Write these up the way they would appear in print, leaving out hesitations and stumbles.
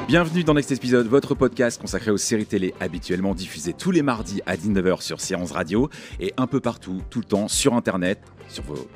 Bienvenue dans Next Episode, votre podcast consacré aux séries télé habituellement diffusées tous les mardis à 19h sur Science Radio et un peu partout, tout le temps, sur Internet, sur vos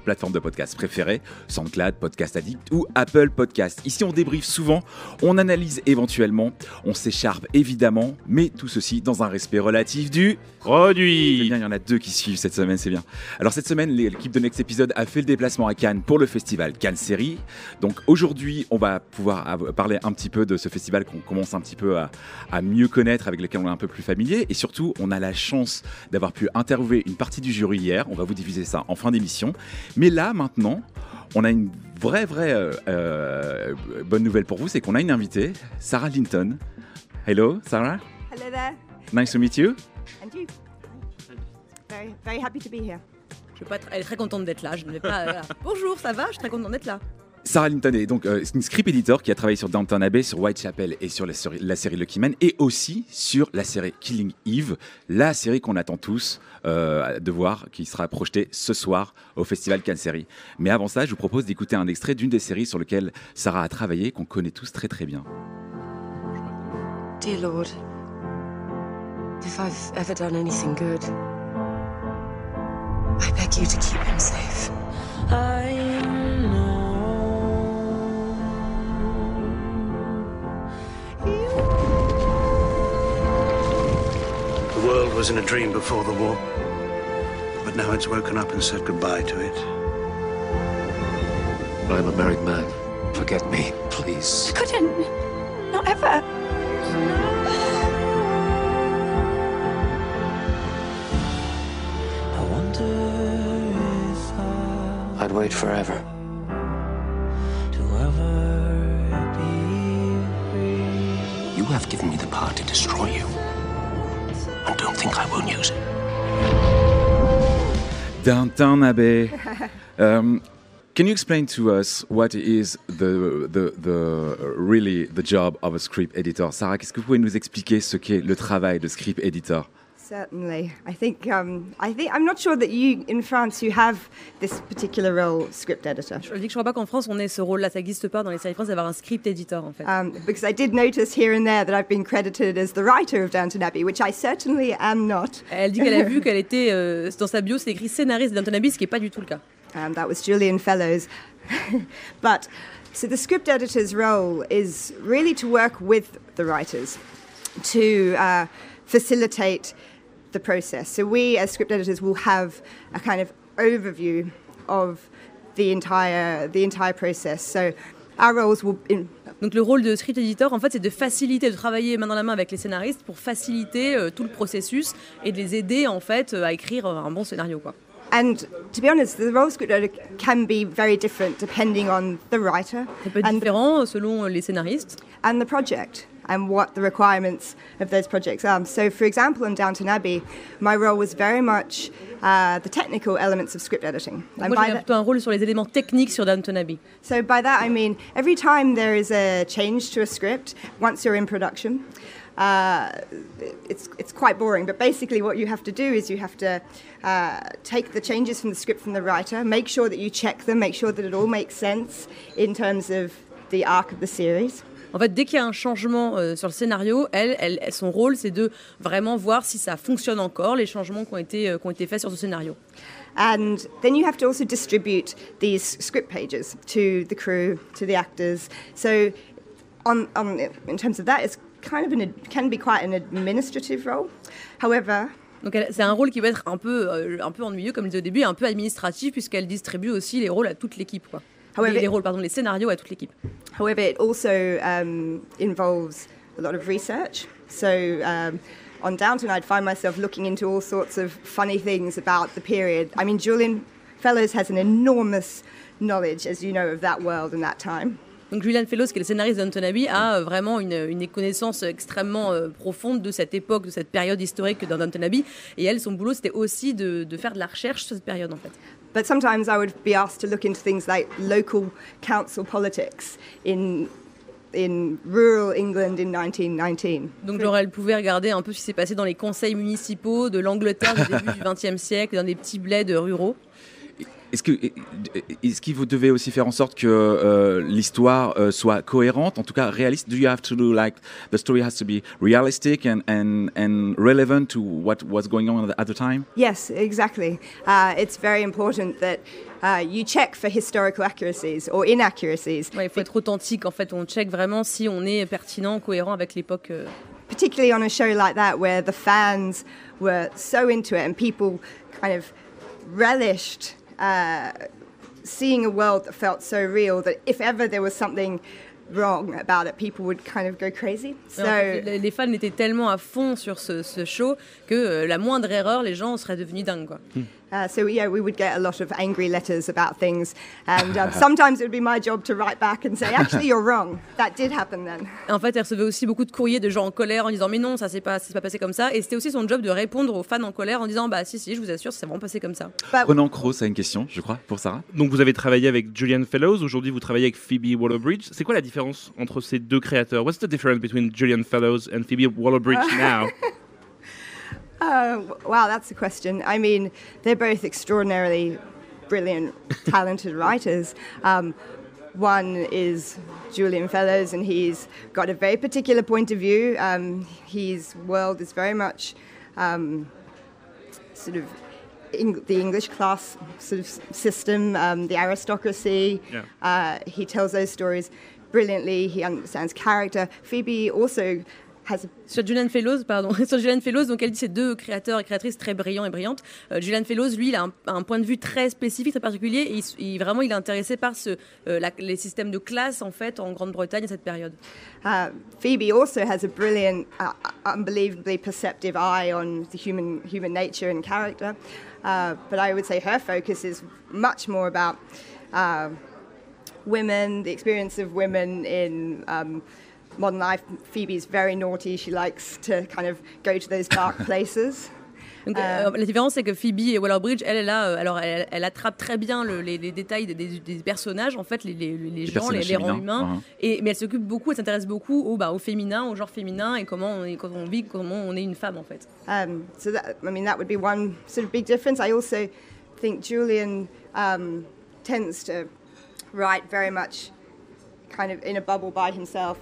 plateformes de podcast préférées, SoundCloud, Podcast Addict ou Apple Podcast. Ici, on débriefe souvent, on analyse éventuellement, on s'écharpe évidemment, mais tout ceci dans un respect relatif du produit. C'est bien, il y en a deux qui suivent cette semaine, c'est bien. Alors cette semaine, l'équipe de Next Episode a fait le déplacement à Cannes pour le festival Cannes Série. Donc aujourd'hui, on va pouvoir parler un petit peu de ce festival qu'on commence un petit peu à mieux connaître, avec lequel on est un peu plus familier. Et surtout, on a la chance d'avoir pu interviewer une partie du jury hier. On va vous diffuser ça en fin d'émission. Mais là, maintenant, on a une vraie bonne nouvelle pour vous, c'est qu'on a une invitée, Sarah Linton. Hello, Sarah. Hello there. Nice to meet you. And you. Very happy to be here. Elle est très contente d'être là. Je ne vais pas. Voilà. Bonjour, ça va? Je suis très contente d'être là. Sarah Linton est donc une script editor qui a travaillé sur Downton Abbey, sur Whitechapel et sur la série Lucky Man, et aussi sur la série Killing Eve, la série qu'on attend tous de voir, qui sera projetée ce soir au Festival Cannes Série. Mais avant ça, je vous propose d'écouter un extrait d'une des séries sur lesquelles Sarah a travaillé, qu'on connaît tous très très bien. Dear Lord, if I've ever done anything good, I beg you to keep him safe. The world was in a dream before the war, but now it's woken up and said goodbye to it. I'm a married man. Forget me, please. I couldn't. Not ever. I'd wait forever. You have given me the power to destroy you. And don't think I won't use it. Downton Abbey. Can you explain to us what is really the job of a script editor? Sarah, qu'est-ce que vous pouvez nous expliquer ce qu'est le travail de script editor? Certainly. I think I'm not sure that in France you have this particular role, script editor. Je dis que je crois pas qu'en France on ait ce rôle-là, ça n'existe pas dans les séries françaises d'avoir un script editor en fait. Because I did notice here and there that I've been credited as the writer of Downton Abbey, which I certainly am not. Elle dit qu'elle a vu qu'elle était dans sa bio, c'est écrit scénariste de Downton Abbey, ce qui n'est pas du tout le cas. That was Julian Fellowes. But so the script editor's role is really to work with the writers to facilitate the process. So we as script editors will have a kind of overview of the entire process. So our roles will Donc le rôle de script editor, en fait, c'est de faciliter, de travailler main dans la main avec les scénaristes pour faciliter tout le processus et de les aider en fait à écrire un bon scénario, quoi. And to be honest, the role of script editor can be very different depending on the writer. Ça peut être différent selon les scénaristes. And the project and what the requirements of those projects are. So, for example, in Downton Abbey, my role was very much the technical elements of script editing. Donc moi, j'avais plutôt un rôle sur les éléments techniques sur Downton Abbey. So by that, I mean, every time there is a change to a script, once you're in production, it's quite boring, but basically what you have to do is you have to take the changes from the script from the writer, make sure that you check them, make sure that it all makes sense in terms of the arc of the series. En fait, dès qu'il y a un changement sur le scénario, son rôle, c'est de vraiment voir si ça fonctionne encore, les changements qui ont été faits sur ce scénario. And then you have to also distribute these script pages to the crew, to the actors. So in terms of that, it's kind of can be quite an administrative role. However, donc c'est un rôle qui va être un peu ennuyeux, comme je disais au début, un peu administratif, puisqu'elle distribue aussi les rôles à toute l'équipe, quoi. Les scénarios à toute l'équipe. However, it also involves a lot of research. So on Downton, I'd find myself looking into all sorts of funny things about the period. I mean, Julian Fellowes has an enormous knowledge, as you know, of that world and that time. Donc Julian Fellowes, qui est le scénariste de Downton Abbey, a vraiment une connaissance extrêmement profonde de cette époque, de cette période historique dans Downton Abbey. Et elle, son boulot, c'était aussi de faire de la recherche sur cette période, en fait. But sometimes I would be asked to look into things like local council politics in rural England in 1919. Donc elle pouvait regarder un peu ce qui s'est passé dans les conseils municipaux de l'Angleterre du début du XXe siècle, dans des petits bleds ruraux. Est-ce que vous devez aussi faire en sorte que l'histoire soit cohérente, en tout cas réaliste? Do you have to do like the story has to be realistic and relevant to what was going on at the time? Yes, exactly. It's very important that you check for historical accuracies or inaccuracies. Ouais, il faut être authentique. En fait, on check vraiment si on est pertinent, cohérent avec l'époque. Particularly on a show like that where the fans were so into it and people kind of relished seeing a world that felt so real that if ever there was something wrong about it, people would kind of go crazy. So En fait, les fans étaient tellement à fond sur ce show que la moindre erreur, les gens seraient devenus dingues, quoi. so yeah, we would get a lot of angry letters about things, and sometimes it would be my job to write back and say, actually, you're wrong. That did happen then. Et en fait, elle recevait aussi beaucoup de courriers de gens en colère en disant mais non, ça s'est pas passé comme ça. Et c'était aussi son job de répondre aux fans en colère en disant bah si, je vous assure, ça s'est vraiment passé comme ça. Ronan Cross a une question, je crois, pour Sarah. Donc vous avez travaillé avec Julian Fellowes, aujourd'hui vous travaillez avec Phoebe Waller-Bridge. C'est quoi la différence entre ces deux créateurs? What's the difference between Julian Fellowes and Phoebe Waller-Bridge now? Wow, that's a question. I mean, they're both extraordinarily brilliant, talented writers. One is Julian Fellowes, and he's got a very particular point of view. His world is very much sort of the English class sort of system, the aristocracy. Yeah. He tells those stories brilliantly. He understands character. Phoebe also Sur Julian Fellowes, donc elle dit c'est deux créateurs et créatrices très brillants et brillantes. Julian Fellowes, lui, il a un point de vue très spécifique, très particulier, et il est intéressé par les systèmes de classe en fait en Grande-Bretagne à cette période. Phoebe also has a brilliant, unbelievably perceptive eye on the human nature and character, but I would say her focus is much more about women, the experience of women in modern life. Phoebe's very naughty. She likes to kind of go to those dark places. Donc, la différence, c'est que Phoebe Waller-Bridge, elle attrape très bien les détails des personnages, en fait, les gens, les rangs humains. Mais elle s'occupe beaucoup, elle s'intéresse beaucoup au féminin, au genre féminin et comment on est une femme, en fait. So that would be one sort of big difference. I also think Julian tends to write very much kind of in a bubble by himself.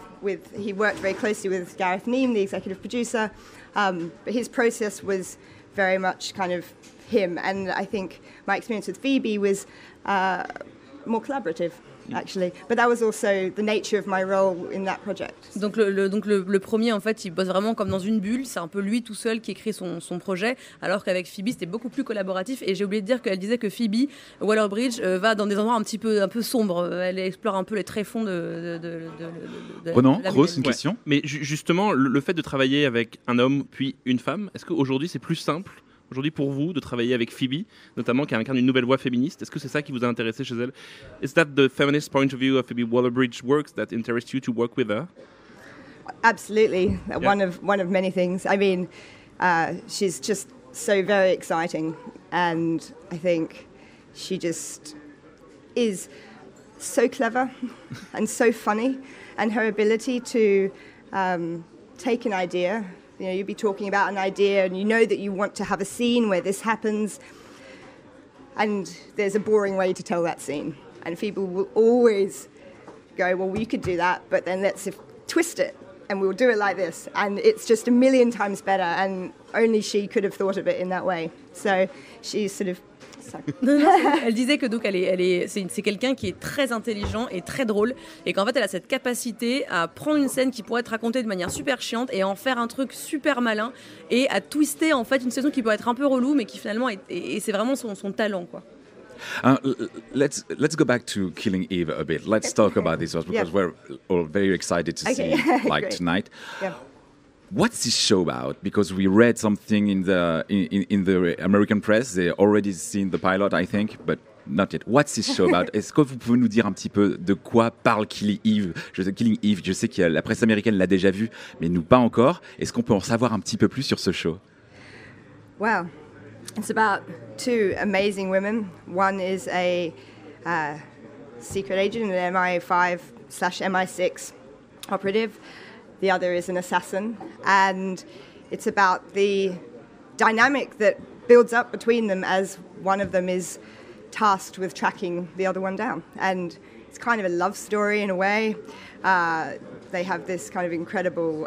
He worked very closely with Gareth Neame, the executive producer, but his process was very much kind of him. And I think my experience with Phoebe was more collaborative, actually. But that was also the nature of my role in that project. Donc le premier, en fait, il bosse vraiment comme dans une bulle. C'est un peu lui tout seul qui écrit son projet, alors qu'avec Phoebe, c'était beaucoup plus collaboratif. Et j'ai oublié de dire qu'elle disait que Phoebe Waller-Bridge va dans des endroits un peu sombres. Elle explore un peu les tréfonds de Ronan Cross, une question. Mais justement, le fait de travailler avec un homme puis une femme, est-ce qu'aujourd'hui c'est plus simple aujourd'hui pour vous de travailler avec Phoebe, notamment qui incarne une nouvelle voix féministe? Est-ce que c'est ça qui vous a intéressé chez elle? Is that the feminist point of view of Phoebe Waller-Bridge works that interests you to work with her? Absolutely. Yeah. One of many things. I mean, she's just so very exciting, and I think she just is so clever and so funny, and her ability to take an idea. You know, you'd be talking about an idea and you know that you want to have a scene where this happens, and there's a boring way to tell that scene. And Phoebe will always go, well, we could do that, but then let's twist it and we'll do it like this. And it's just a million times better, and only she could have thought of it in that way. So she's sort of... Elle disait que donc c'est quelqu'un qui est très intelligent et très drôle, et qu'en fait elle a cette capacité à prendre une scène qui pourrait être racontée de manière super chiante et à en faire un truc super malin, et à twister en fait une saison qui pourrait être un peu relou mais qui finalement et c'est vraiment son talent, quoi. Let's go back to Killing Eve a bit. Let's talk about this because we're all very excited to see like tonight. Yeah. What's this show about? Because we read something in the American press. They already seen the pilot, I think, but not yet. What's this show about? Est-ce que vous pouvez nous dire un petit peu de quoi parle Killing Eve? Je sais que la presse américaine l'a déjà vu, mais nous pas encore. Est-ce qu'on peut en savoir un petit peu plus sur ce show? Wow. It's about two amazing women. One is a secret agent, an MI5/MI6 operative. The other is an assassin, and it's about the dynamic that builds up between them as one of them is tasked with tracking the other one down. And it's kind of a love story in a way. They have this kind of incredible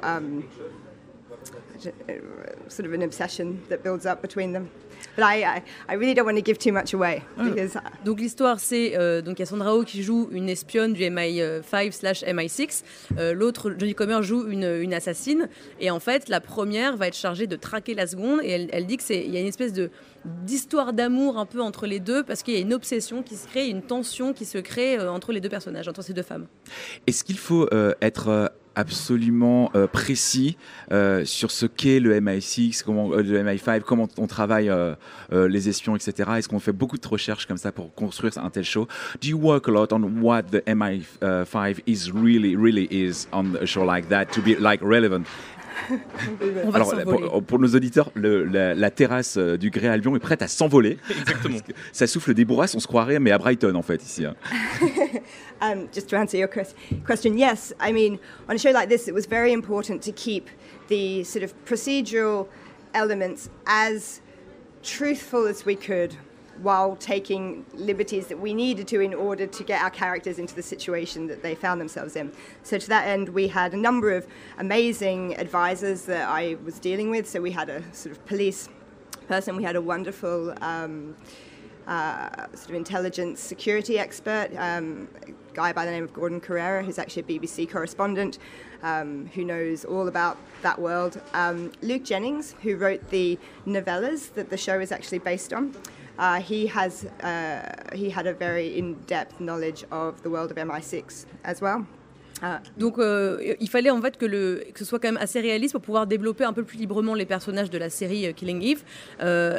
sort of an obsession that builds up between them. But I really don't want to give too much away. Because, donc l'histoire, c'est donc il y a Sandra Oh qui joue une espionne du MI5/MI6. L'autre, Jodie Comer, joue une assassine. Et en fait, la première va être chargée de traquer la seconde. Et elle dit qu'il y a une espèce d'histoire d'amour un peu entre les deux, parce qu'il y a une obsession qui se crée, une tension qui se crée entre les deux personnages, entre ces deux femmes. Est-ce qu'il faut être absolument précis sur ce qu'est le MI6, le MI5, comment on travaille les espions, etc. Est-ce qu'on fait beaucoup de recherches comme ça pour construire un tel show? Do you work a lot on what the MI5 is really is on a show like that to be like relevant? Alors, pour nos auditeurs, la terrasse du Grey Albion est prête à s'envoler. Exactement. Ça souffle des bourrasques, on se croirait, mais à Brighton en fait ici. Just to answer your question, yes. I mean, on a show like this, it was very important to keep the sort of procedural elements as truthful as we could, while taking liberties that we needed to in order to get our characters into the situation that they found themselves in. So to that end, we had a number of amazing advisors that I was dealing with. So we had a sort of police person, we had a wonderful sort of intelligence security expert, a guy by the name of Gordon Carrera, who's actually a BBC correspondent, who knows all about that world. Luke Jennings, who wrote the novellas that the show is actually based on. He had a very in-depth knowledge of the world of MI6 as well. Donc il fallait en fait que ce soit quand même assez réaliste pour pouvoir développer un peu plus librement les personnages de la série Killing Eve.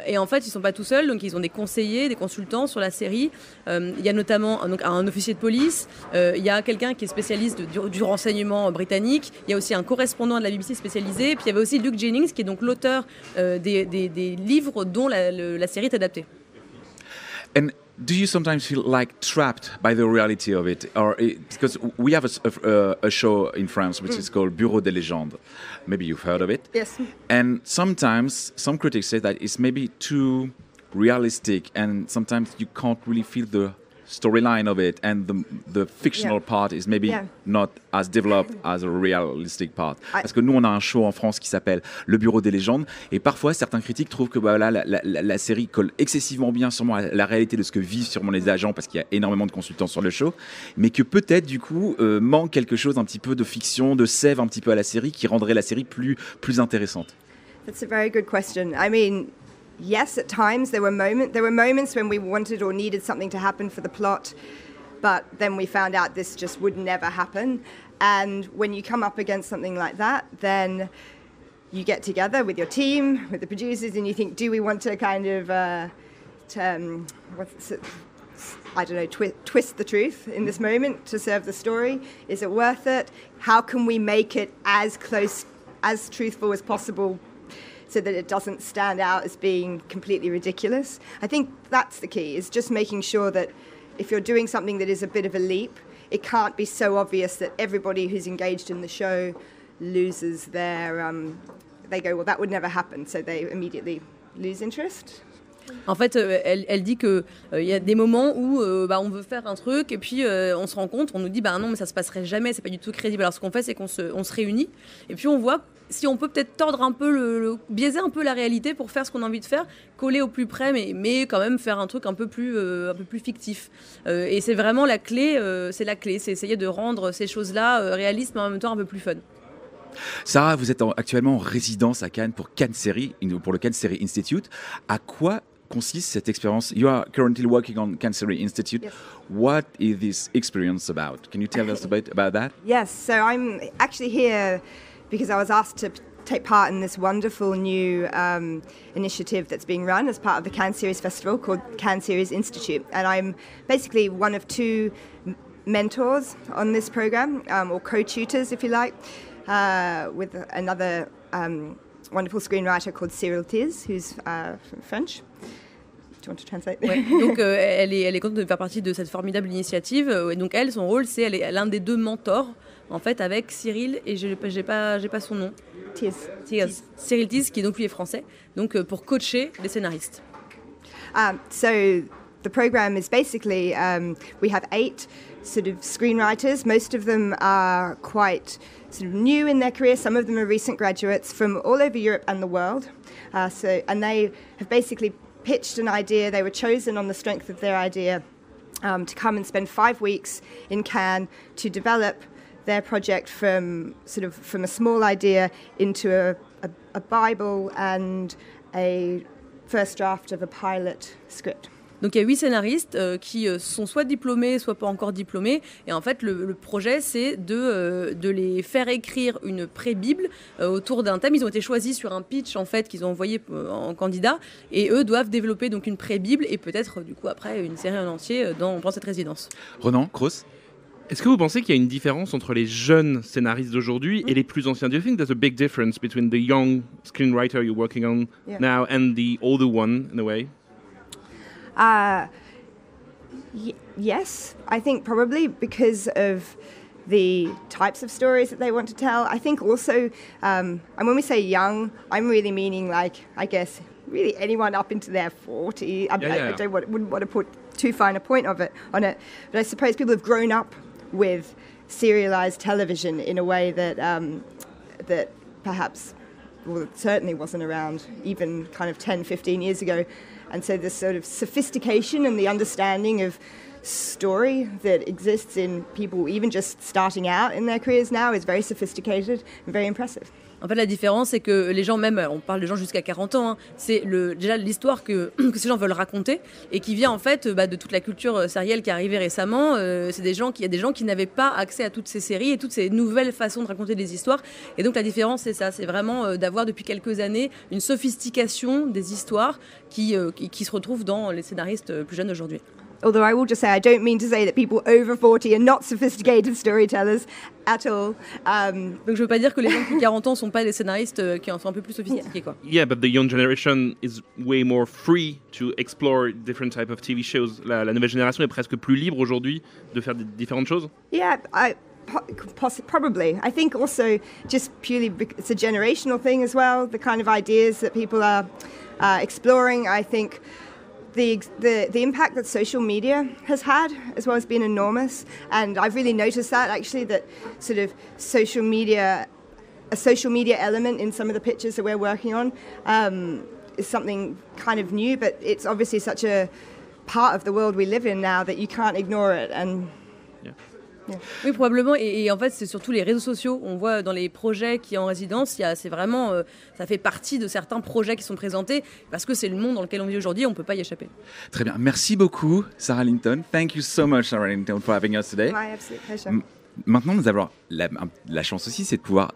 Et en fait, ils sont pas tout seuls, donc ils ont des conseillers, des consultants sur la série. Il y a notamment un officier de police, il y a quelqu'un qui est spécialiste du renseignement britannique, il y a aussi un correspondant de la BBC spécialisé, puis il y avait aussi Luke Jennings qui est donc l'auteur des livres dont la série est adaptée. And do you sometimes feel like trapped by the reality of it? Because we have a show in France which is called Bureau des légendes. Maybe you've heard of it. Yes. And sometimes some critics say that it's maybe too realistic, and sometimes you can't really feel the storyline of it, and the fictional part is maybe not as developed as a realistic part. Parce que nous, on a un show en France qui s'appelle Le Bureau des légendes, et parfois certains critiques trouvent que la série colle excessivement bien sûrement à la réalité de ce que vivent sûrement les agents, parce qu'il y a énormément de consultants sur le show, mais que peut-être du coup manque quelque chose, un petit peu de fiction, de sève un petit peu à la série, qui rendrait la série plus intéressante. That's a very good question. I mean, yes, at times there were moments when we wanted or needed something to happen for the plot, but then we found out this just would never happen. And when you come up against something like that, then you get together with your team, with the producers, and you think, do we want to kind of, twist the truth in this moment to serve the story? Is it worth it? How can we make it as close, as truthful as possible, so that it doesn't stand out as being completely ridiculous? I think that's the key, is just making sure that if you're doing something that is a bit of a leap, it can't be so obvious that everybody who's engaged in the show loses their... they go, well, that would never happen, so they immediately lose interest. En fait, elle dit qu'il y a des moments où on veut faire un truc et puis on se rend compte, on nous dit non mais ça se passerait jamais, c'est pas du tout crédible. Alors ce qu'on fait, c'est qu'on se réunit et puis on voit si on peut peut-être tordre un peu, biaiser un peu la réalité pour faire ce qu'on a envie de faire, coller au plus près, mais quand même faire un truc un peu plus fictif. Et c'est vraiment la clé, c'est essayer de rendre ces choses-là réalistes mais en même temps un peu plus fun. Sarah, vous êtes actuellement en résidence à Cannes pour le Cannes Series Institute. À quoi consiste cette expérience? You are currently working on Cannes Series Institute. Yes. What is this experience about? Can you tell us a bit about that? Yes, so I'm actually here because I was asked to take part in this wonderful new initiative that's being run as part of the Cannes Series Festival called Cannes Series Institute. And I'm basically one of two mentors on this program, or co-tutors if you like, with another wonderful screenwriter called Cyril Thiz, who's French. Do you want to translate? Ouais, donc elle est contente de faire partie de cette formidable initiative. Et donc son rôle, elle est l'un des deux mentors, en fait, avec Cyril, et j'ai pas son nom. Thiz. Cyril Thiz, qui donc lui est français, donc pour coacher les scénaristes. So the program is basically we have 8 sort of screenwriters. Most of them are quite sort of new in their career. Some of them are recent graduates from all over Europe and the world. And they have basically pitched an idea. They were chosen on the strength of their idea to come and spend 5 weeks in Cannes to develop their project from a small idea into a Bible and a first draft of a pilot script. Donc il y a 8 scénaristes qui sont soit diplômés, soit pas encore diplômés. Et en fait, le projet, c'est de les faire écrire une pré-bible autour d'un thème. Ils ont été choisis sur un pitch en fait qu'ils ont envoyé en candidat. Et eux doivent développer donc une pré-bible et peut-être du coup après une série en entier pendant cette résidence. Ronan, Kroos? Est-ce que vous pensez qu'il y a une différence entre les jeunes scénaristes d'aujourd'hui et les plus anciens? Do you think there's a big difference between the young screenwriter you're working on now and the older one in a way? Yes, I think probably because of the types of stories that they want to tell. I think also, and when we say young, I'm really meaning like, I guess, really anyone up into their 40s. I wouldn't want to put too fine a point on it. But I suppose people have grown up with serialized television in a way that that perhaps, well, it certainly wasn't around even kind of 10, 15 years ago. And so this sort of sophistication and the understanding of story that exists in people even just starting out in their careers now is very sophisticated and very impressive. En fait, la différence, c'est que les gens, même, on parle de gens jusqu'à 40 ans, hein, c'est déjà l'histoire que ces gens veulent raconter et qui vient en fait de toute la culture sérielle qui est arrivée récemment. Il y a des gens qui n'avaient pas accès à toutes ces séries et toutes ces nouvelles façons de raconter des histoires. Et donc la différence, c'est ça, c'est vraiment d'avoir depuis quelques années une sophistication des histoires qui se retrouvent dans les scénaristes plus jeunes aujourd'hui. Although I will just say, I don't mean to say that people over 40 are not sophisticated storytellers at all. Donc je veux pas dire que les gens de 40 ans sont pas des scénaristes qui en sont un peu plus sophistiqués, quoi. Yeah, but the young generation is way more free to explore different type of TV shows. La nouvelle génération est presque plus libre aujourd'hui de faire différentes choses. Yeah, probably. I think also just purely it's a generational thing as well. The kind of ideas that people are exploring. I think the impact that social media has had as well has been enormous, and I've really noticed that actually, that sort of a social media element in some of the pictures that we're working on is something kind of new, but it's obviously such a part of the world we live in now that you can't ignore it. And oui, probablement. Et en fait, c'est surtout les réseaux sociaux. On voit dans les projets qui sont en résidence, c'est vraiment, ça fait partie de certains projets qui sont présentés parce que c'est le monde dans lequel on vit aujourd'hui. On ne peut pas y échapper. Très bien. Merci beaucoup, Sarah Linton. Thank you so much, Sarah Linton, for having us today. My absolute pleasure. Maintenant, nous avons la chance aussi, c'est de pouvoir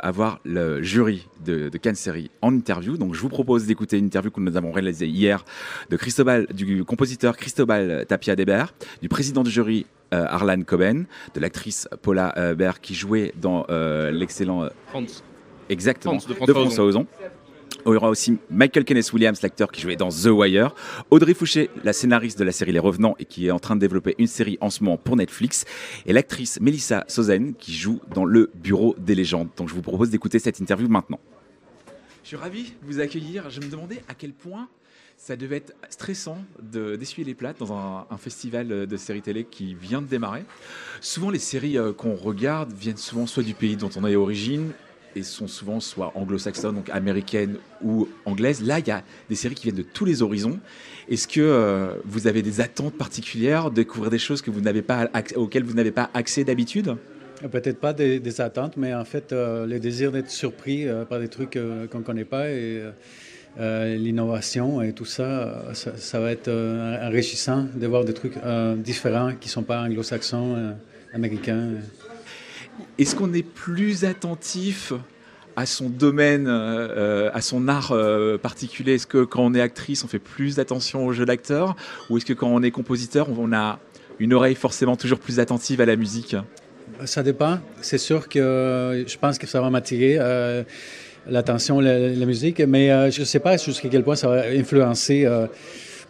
avoir le jury de Cannes Série en interview. Donc, je vous propose d'écouter une interview que nous avons réalisée hier du compositeur Cristobal Tapia Deber, du président du jury Harlan Coben, de l'actrice Paula Berg qui jouait dans l'excellent France. Exactement, de François Ozon. Il y aura aussi Michael Kenneth Williams, l'acteur qui jouait dans The Wire, Audrey Fouché, la scénariste de la série Les Revenants et qui est en train de développer une série en ce moment pour Netflix, et l'actrice Melissa Sozen qui joue dans Le Bureau des légendes. Donc je vous propose d'écouter cette interview maintenant. Je suis ravi de vous accueillir. Je me demandais à quel point ça devait être stressant d'essuyer les plâtres dans un festival de séries télé qui vient de démarrer. Souvent les séries qu'on regarde viennent souvent soit du pays dont on est origine, et sont souvent soit anglo-saxonnes, donc américaines ou anglaises. Là, il y a des séries qui viennent de tous les horizons. Est-ce que vous avez des attentes particulières, de découvrir des choses que auxquelles vous n'avez pas accès d'habitude? Peut-être pas des attentes, mais en fait, le désir d'être surpris par des trucs qu'on ne connaît pas et l'innovation et tout ça, ça va être enrichissant de voir des trucs différents qui ne sont pas anglo-saxons, américains. Est-ce qu'on est plus attentif à son domaine, à son art particulier? Est-ce que quand on est actrice, on fait plus attention au jeu d'acteur? Ou est-ce que quand on est compositeur, on a une oreille forcément toujours plus attentive à la musique? Ça dépend. C'est sûr que je pense que ça va m'attirer l'attention, la musique, mais je ne sais pas jusqu'à quel point ça va influencer.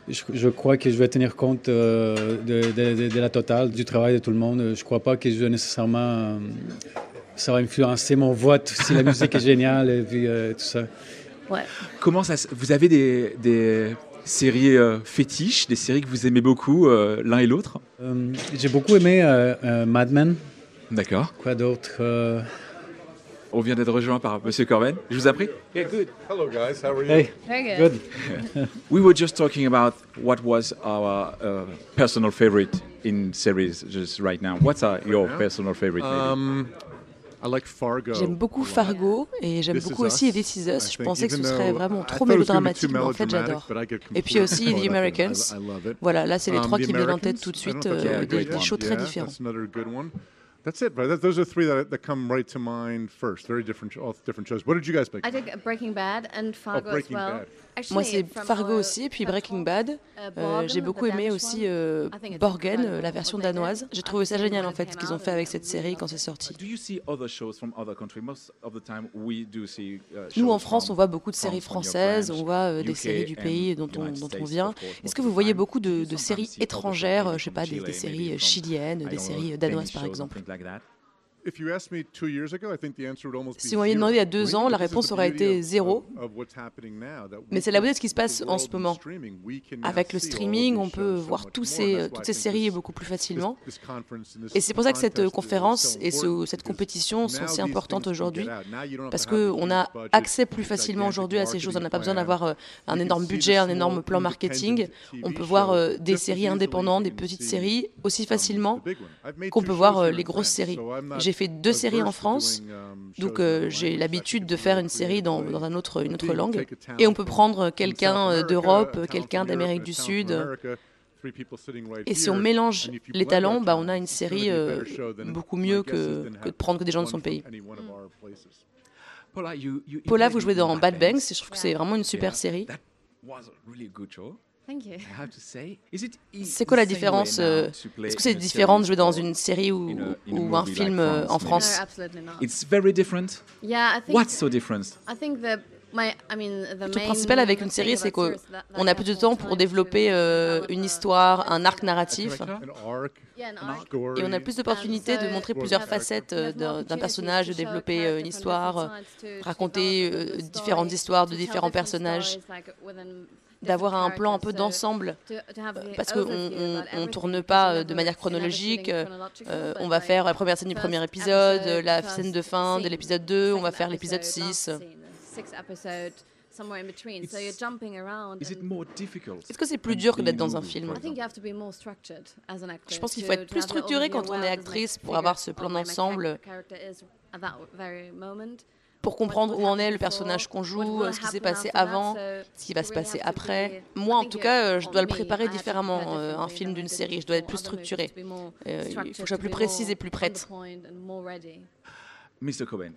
Je crois que je vais tenir compte de la totale, du travail de tout le monde. Je ne crois pas que je vais nécessairement... ça va influencer mon vote si la musique est géniale et puis tout ça. Ouais. Comment ça... Vous avez des séries fétiches, des séries que vous aimez beaucoup l'un et l'autre? J'ai beaucoup aimé Mad Men. D'accord. Quoi d'autre? On vient d'être rejoint par Monsieur Corben. Je vous en prie. Yeah, good. Hello, guys. How are you? Hey, Very good. good. We were just talking about what was our personal favorite in series just right now. What's your personal favorite? Maybe? I like Fargo. J'aime beaucoup Fargo et j'aime This beaucoup Is aussi Us. This Is Us. I Je think pensais que ce even serait though vraiment I trop thought it was gonna be mélodramatique, too mais en fait melodramatic, j'adore. but I get Et puis aussi completely The caught up in it. Americans. I love it. Voilà, là c'est les trois The qui me viennent en Americans, tête tout de I don't suite, know if that's a des great shows one. très Yeah, différents. That's another good one. That's it, but those are three that come right to mind first. Very different, all different shows. What did you guys pick? I think Breaking Bad and Fargo as Breaking well. Bad. Moi c'est Fargo aussi, puis Breaking Bad. J'ai beaucoup aimé aussi Borgen, la version danoise. J'ai trouvé ça génial en fait ce qu'ils ont fait avec cette série quand c'est sorti. Do you see other shows from other countries? Most of the time we do see Nous, en shows France, from- on voit beaucoup de séries from your françaises, branch, on voit des UK séries du and pays dont United on States, vient. of course, Est-ce most que of vous the voyez time. beaucoup Do you de sometimes séries see other shows, étrangères, maybe je sais from pas, Chile, des séries maybe from, chiliennes, I des don't know, séries Danish danoises par shows, exemple? something like that? If you asked me 2 years ago, I think the answer would almost be Si vous m'aviez zero. demandé il y a 2 ans, la réponse aurait été zéro. Mais c'est la beauté de ce qui se passe en ce moment. Avec le streaming, on peut voir toutes ces séries beaucoup plus facilement. Et c'est pour ça que cette conférence et cette compétition sont si importantes aujourd'hui, parce qu'on a accès plus facilement aujourd'hui à ces choses. On n'a pas besoin d'avoir un énorme budget, un énorme plan marketing. On peut voir des séries indépendantes, des petites séries, aussi facilement qu'on peut voir les grosses séries. J'ai fait 2 séries en France, donc j'ai l'habitude de faire une série dans une autre langue. Et on peut prendre quelqu'un d'Europe, quelqu'un d'Amérique du Sud. Et si on mélange les talents, on a une série beaucoup mieux que de prendre que des gens de son pays. Paula, vous jouez dans Bad Banks, et je trouve que c'est vraiment une super série. Thank you. C'est quoi la différence Est-ce que c'est différent de jouer dans une série ou un film en France? No, absolutely not. It's very different. Yeah, I think. What's so different? I think the Le truc principal avec une série, c'est qu'on a plus de temps pour développer une histoire, un arc narratif. Et on a plus d'opportunités de montrer plusieurs facettes d'un personnage, de développer une histoire, raconter différentes histoires de différents personnages, d'avoir un plan un peu d'ensemble, parce qu'on ne tourne pas de manière chronologique. On va faire la première scène du premier épisode, la scène de fin de l'épisode 2, on va faire l'épisode 6. Est-ce que c'est plus dur que d'être dans un film? Je pense qu'il faut être plus structuré quand on est actrice pour avoir ce plan d'ensemble, pour comprendre où en est le personnage qu'on joue, ce qui s'est passé avant, ce qui va se passer après. Moi, en tout cas, je dois le préparer différemment, un film d'une série. Je dois être plus structurée. Il faut que je sois plus précise et plus prête. Mr. Coben.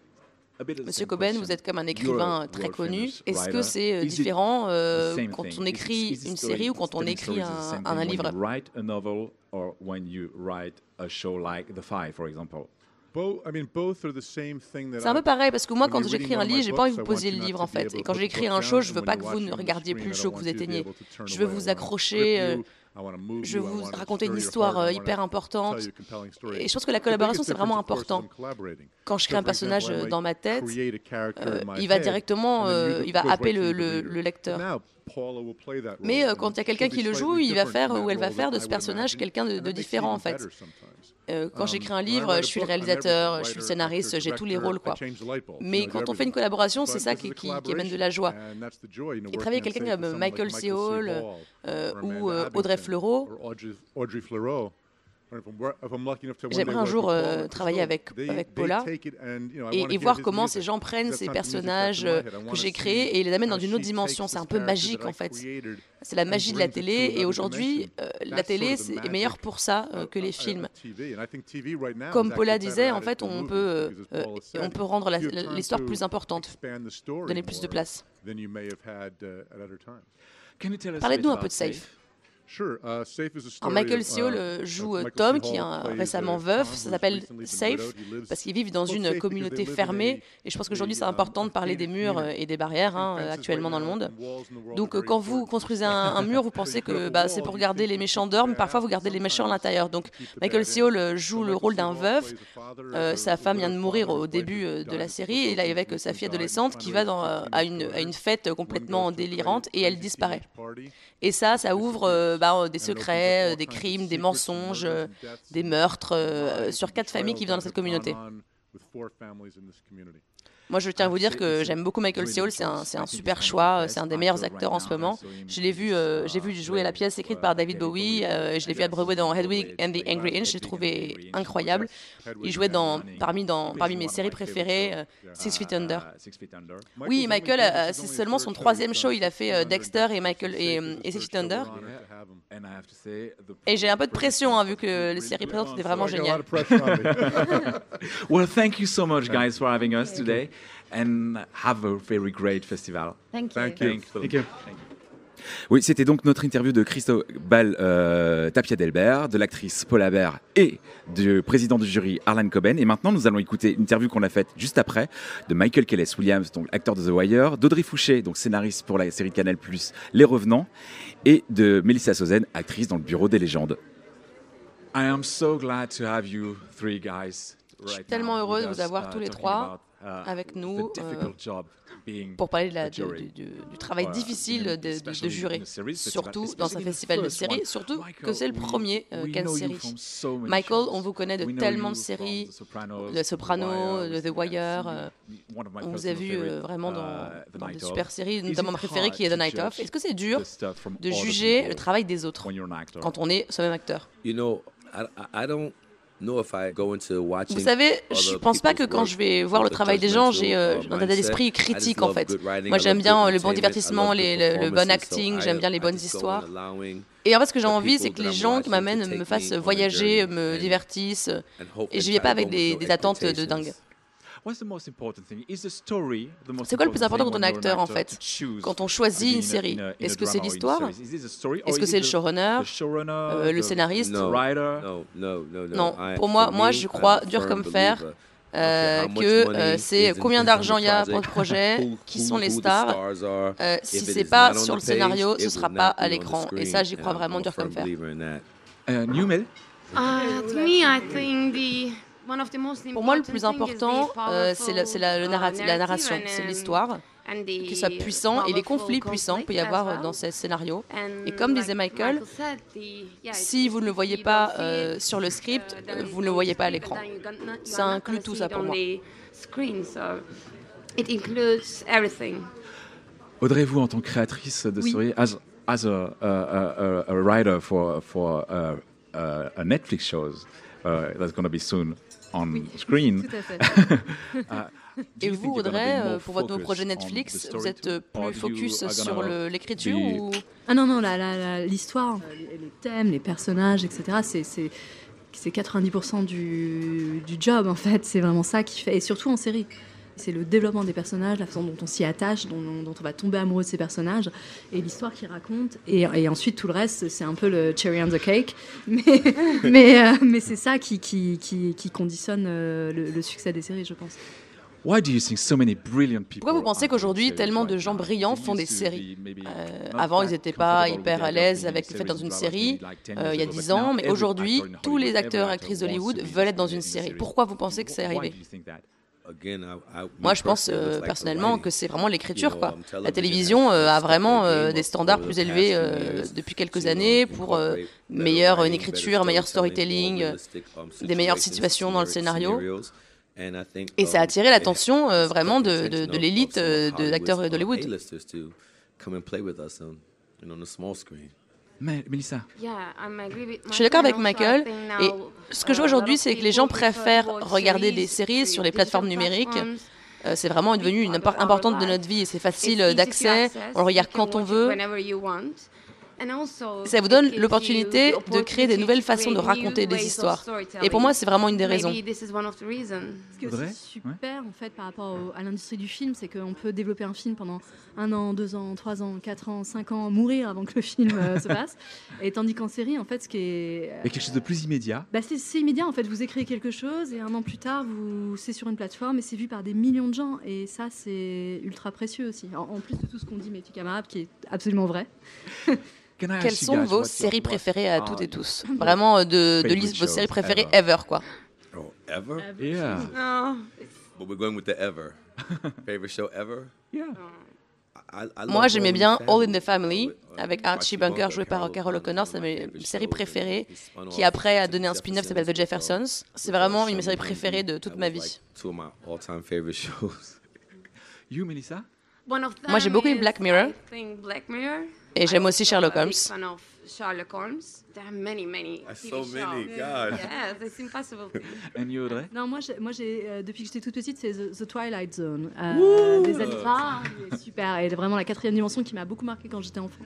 Monsieur Coben, vous êtes comme un écrivain très connu. Est-ce que c'est différent quand on écrit une série ou quand on écrit un livre? C'est un peu pareil, parce que moi, quand j'écris un livre, j'ai pas envie de vous poser le livre, en fait. Et quand j'écris un show, je veux pas que vous ne regardiez plus le show, que vous éteignez. Je veux vous accrocher, je veux vous raconter une histoire hyper importante. Et je pense que la collaboration, c'est vraiment important. Quand je crée un personnage dans ma tête, il va directement, il va happer le lecteur. Mais quand il y a quelqu'un qui le joue, il va faire ou elle va faire de ce personnage quelqu'un de différent, en fait. Quand j'écris un livre, je suis le réalisateur, je suis le scénariste, j'ai tous les rôles, quoi. Mais quand on fait une collaboration, c'est ça qui amène de la joie. Et travailler avec quelqu'un comme Michael C. Hall ou Audrey Fleurot, j'aimerais un jour travailler avec Paula et voir comment ces gens prennent ces personnages que j'ai créés et les amènent dans une autre dimension. C'est un peu magique, en fait. C'est la magie de la télé, et aujourd'hui, la télé est meilleure pour ça que les films. Comme Paula disait, en fait, on peut rendre l'histoire plus importante, donner plus de place. Parlez-nous un peu de Safe. Alors Michael Seol joue Tom, qui est récemment veuf. Ça s'appelle Safe, parce qu'ils vivent dans une communauté fermée. Et je pense qu'aujourd'hui, c'est important de parler des murs et des barrières actuellement dans le monde. Donc quand vous construisez un mur, vous pensez que c'est pour garder les méchants dehors, mais parfois vous gardez les méchants à l'intérieur. Donc Michael Seol joue le rôle d'un veuf. Sa femme vient de mourir au début de la série, et il est avec sa fille adolescente qui va à une fête complètement délirante, et elle disparaît. Et ça ouvre des secrets, des crimes, des mensonges, des meurtres sur 4 familles qui vivent dans cette communauté. Moi, je tiens à vous dire que j'aime beaucoup Michael Seol, c'est un super choix, c'est un des meilleurs acteurs en ce moment. J'ai vu jouer la pièce écrite par David Bowie, je l'ai vu à Broadway dans Hedwig and the Angry Inch, je l'ai trouvé incroyable. Il jouait parmi mes séries préférées, Six Feet Under. Oui, Michael, c'est seulement son 3e show, il a fait Dexter et Six Feet Under. Et j'ai un peu de pression, vu que les séries présentes étaient vraiment géniales. Well, thank you so much, guys, for having us today. And have a very great festival. Thank you. Thank you. Oui, c'était donc notre interview de Cristobal Tapia-Delbert, de l'actrice Paula Abert et du président du jury Harlan Coben. Et maintenant, nous allons écouter une interview qu'on a faite juste après de Michael Kelly-Williams, donc acteur de The Wire, d'Audrey Fouché, donc scénariste pour la série de Canal+, Les Revenants, et de Melissa Sozen, actrice dans Le Bureau des légendes. I am so glad to have you three guys. Je suis tellement heureux de vous avoir tous les trois avec nous pour parler du travail difficile de jurer, surtout dans un festival de séries, surtout que c'est le premier Cannes série. Michael, on vous connaît de tellement de séries, de Soprano, de The Wire, on vous a vu vraiment dans des super séries, notamment ma préférée qui est The Night Of. Est-ce que c'est dur de juger le travail des autres quand on est soi-même acteur? Vous savez, je pense pas que quand je vais voir le travail des gens, j'ai un état d'esprit critique en fait. Moi j'aime bien le bon divertissement, le bon acting, j'aime bien les bonnes histoires. Et en fait ce que j'ai envie c'est que les gens qui m'amènent me fassent voyager, me divertissent, et je viens pas avec des attentes de dingue. C'est quoi le plus important quand on est acteur en fait? Quand on choisit une série, est-ce que c'est l'histoire? Est-ce que c'est le showrunner? Le scénariste? Non, pour moi je crois dur comme fer que c'est combien d'argent il y a pour le projet, qui sont les stars. Si c'est pas sur le scénario, ce sera pas à l'écran. Et ça j'y crois vraiment dur comme fer. Newmel? To me, I think Pour moi, le plus important, c'est la narration, c'est l'histoire, qu'il soit puissant, et les conflits puissants qu'il peut y avoir dans ces scénarios. Et comme disait Michael, si vous ne le voyez pas sur le script, vous ne le voyez pas à l'écran. Ça inclut tout ça pour moi. Audrey, vous, en tant que créatrice de série, as a writer for a Netflix show that's going to be soon on screen. Tout à fait. Et vous, Audrey, pour votre nouveau projet Netflix, vous êtes plus focus sur l'écriture ou... Ah non, l'histoire, les thèmes, les personnages, etc., c'est 90% du job, en fait. C'est vraiment ça qui fait, et surtout en série. C'est le développement des personnages, la façon dont on s'y attache, dont on va tomber amoureux de ces personnages, et l'histoire qu'ils racontent. Et ensuite, tout le reste, c'est un peu le cherry on the cake. Mais c'est ça qui conditionne le succès des séries, je pense. Pourquoi vous pensez qu'aujourd'hui, tellement de gens brillants font des séries? Avant, ils n'étaient pas hyper à l'aise avec le fait d'être dans une série, il y a 10 ans, mais aujourd'hui, tous les acteurs et actrices d'Hollywood veulent être dans une série. Pourquoi vous pensez que c'est arrivé? Moi, je pense personnellement que c'est vraiment l'écriture, quoi. La télévision a vraiment des standards plus élevés depuis quelques années pour meilleure écriture, meilleur storytelling, des meilleures situations dans le scénario. Et ça a attiré l'attention vraiment de l'élite d'acteurs d'Hollywood. Mais Melissa. Je suis d'accord avec Michael. Et ce que je vois aujourd'hui, c'est que les gens préfèrent regarder des séries sur les plateformes numériques. C'est vraiment devenu une part importante de notre vie et c'est facile d'accès. On le regarde quand on veut. Ça vous donne l'opportunité de créer des nouvelles façons de raconter des histoires. Et pour moi, c'est vraiment une des raisons. Ce qui est aussi super en fait par rapport à l'industrie du film, c'est qu'on peut développer un film pendant 1 an, 2 ans, 3 ans, 4 ans, 5 ans, mourir avant que le film se passe. Et tandis qu'en série, en fait, ce qui est... Il y a quelque chose de plus immédiat. C'est immédiat, en fait. Vous écrivez quelque chose et 1 an plus tard, c'est sur une plateforme et c'est vu par des millions de gens. Et ça, c'est ultra précieux aussi. En plus de tout ce qu'on dit, mes petits camarades, qui est absolument vrai. Quelles sont vos séries préférées à toutes et tous? Vraiment de vos séries préférées ever, quoi. Oh, ever? Yeah. But we're going with the ever. Favorite show ever? Yeah. Moi, j'aimais bien All in the Family, avec Archie Bunker joué par Carol O'Connor. C'est ma série préférée, qui après a donné un spin-off qui s'appelle The Jeffersons. C'est vraiment une de mes séries préférées de toute ma vie. Two of my all-time favorite shows. You, Melissa? Moi, j'ai beaucoup aimé Black Mirror. Et j'aime aussi Sherlock Holmes. Sherlock Holmes. There are many So many, God. Yes, it's impossible. And you, Audrey? Non, moi, depuis que j'étais toute petite, c'est The Twilight Zone. Des Alice. Super. Et vraiment la 4e dimension qui m'a beaucoup marqué quand j'étais enfant.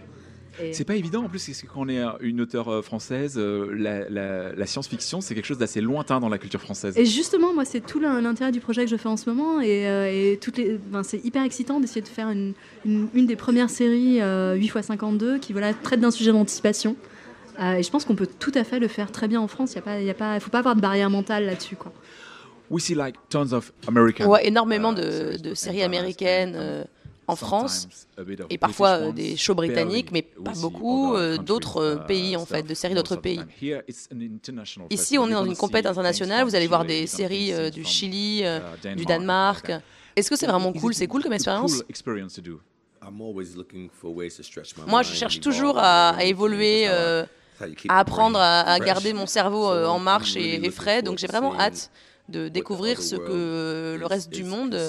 C'est pas évident en plus, parce que quand on est une auteure française, la science-fiction c'est quelque chose d'assez lointain dans la culture française. Et justement, moi c'est tout l'intérêt du projet que je fais en ce moment et c'est hyper excitant d'essayer de faire une des premières séries 8x52 qui traite d'un sujet d'anticipation. Et je pense qu'on peut tout à fait le faire très bien en France. Il faut pas avoir de barrière mentale là-dessus, quoi. We see like tons of American. Ouais, énormément de séries américaines. En France, et parfois des shows britanniques, mais pas beaucoup d'autres pays, en fait, de séries d'autres pays. Ici, on est dans une compétition internationale, vous allez voir des séries du Chili, du Danemark. Est-ce que c'est vraiment cool? C'est cool comme expérience? Moi, je cherche toujours à évoluer, à apprendre à garder mon cerveau en marche et frais, donc j'ai vraiment hâte de découvrir ce que le reste du monde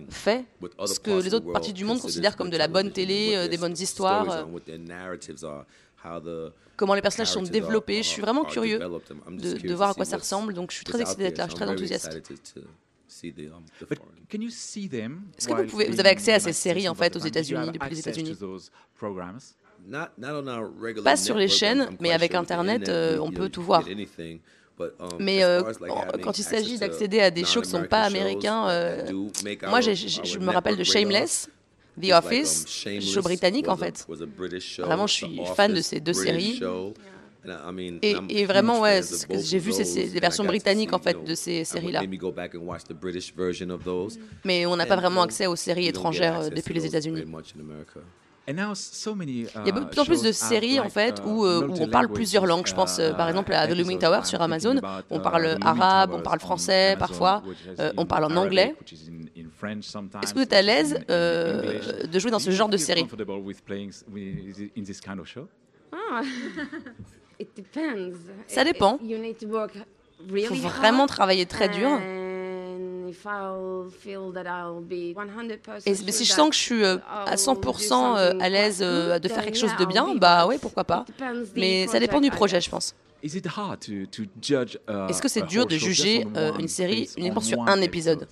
fait, ce que les autres parties du monde considèrent comme de la bonne télé, des bonnes histoires, comment les personnages sont développés. Je suis vraiment curieux de voir à quoi ça ressemble, donc je suis très excitée d'être là, je suis très enthousiaste. Est-ce que vous avez accès à ces séries en fait aux États-Unis, depuis les États-Unis? Pas sur les chaînes, mais avec Internet, on peut tout voir. Mais quand il s'agit d'accéder à des shows qui ne sont pas américains, moi je me rappelle de Shameless, The Office, show britannique en fait. Vraiment, je suis fan de ces 2 séries. Et vraiment, ouais, j'ai vu des versions britanniques en fait de ces séries-là. Mais on n'a pas vraiment accès aux séries étrangères depuis les États-Unis. Il y a de plus en plus de séries en fait où on parle plusieurs langues. Je pense par exemple à The Looming Tower sur Amazon. On parle arabe, on parle français parfois, on parle en anglais. Est-ce que vous êtes à l'aise de jouer dans ce genre de série? Ça dépend. Il faut vraiment travailler très dur. Et si je sens que je suis à 100% à l'aise de faire quelque chose de bien, bah ouais, pourquoi pas. Mais ça dépend du projet, je pense. Est-ce que c'est dur de juger une série uniquement sur un épisode?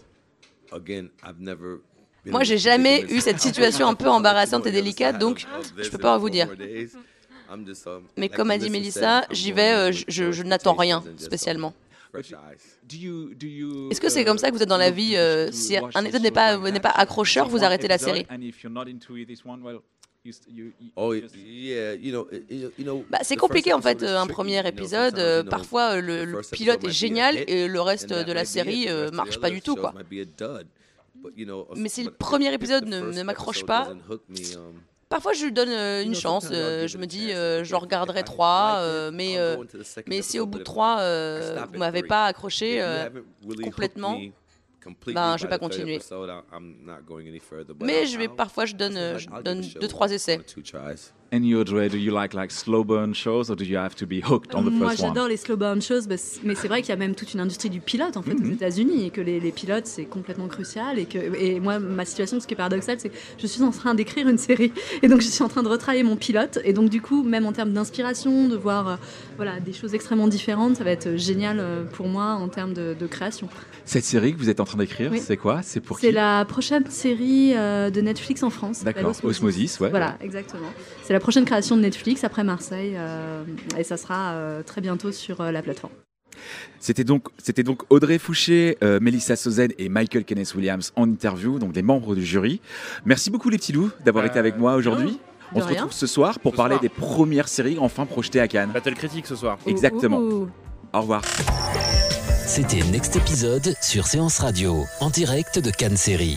Moi, j'ai jamais eu cette situation un peu embarrassante et délicate, donc je peux pas vous dire. Mais comme a dit Melissa, j'y vais, je n'attends rien spécialement. Est-ce que c'est comme ça que vous êtes dans la vie? Si un épisode n'est pas accrocheur, vous arrêtez la série? C'est compliqué en fait, un premier épisode. Parfois, le pilote est génial et le reste de la série marche pas du tout, quoi. Mais si le premier épisode ne m'accroche pas, parfois je lui donne une chance, je me dis j'en regarderai 3, mais si au bout de 3 vous m'avez pas accroché complètement, ben je vais pas continuer. Mais parfois je donne 2-3 essais. And you, Audrey, do you like slow burn shows or do you have to be hooked on the first one? Moi, j'adore les slow burn shows, mais c'est vrai qu'il y a même toute une industrie du pilote en fait aux États-Unis et que les pilotes c'est complètement crucial et moi ma situation, ce qui est paradoxal, c'est que je suis en train d'écrire une série et donc je suis en train de retravailler mon pilote et donc du coup même en termes d'inspiration, de voir des choses extrêmement différentes, ça va être génial pour moi en termes de création. Cette série que vous êtes en train train d'écrire, Oui. c'est quoi? C'est pour C'est qui? la prochaine série de Netflix en France. D'accord, Osmosis. Osmosis, ouais. Voilà, exactement. C'est la prochaine création de Netflix après Marseille et ça sera très bientôt sur la plateforme. C'était donc Audrey Fouché, Mélissa Sauzen et Michael Kenneth Williams en interview, donc des membres du jury. Merci beaucoup les petits loups d'avoir été avec moi aujourd'hui. On se retrouve ce soir pour parler des premières séries enfin projetées à Cannes. Battle Critique ce soir. Exactement. Au revoir. C'était Next Épisode sur Séance Radio, en direct de Cannes Série.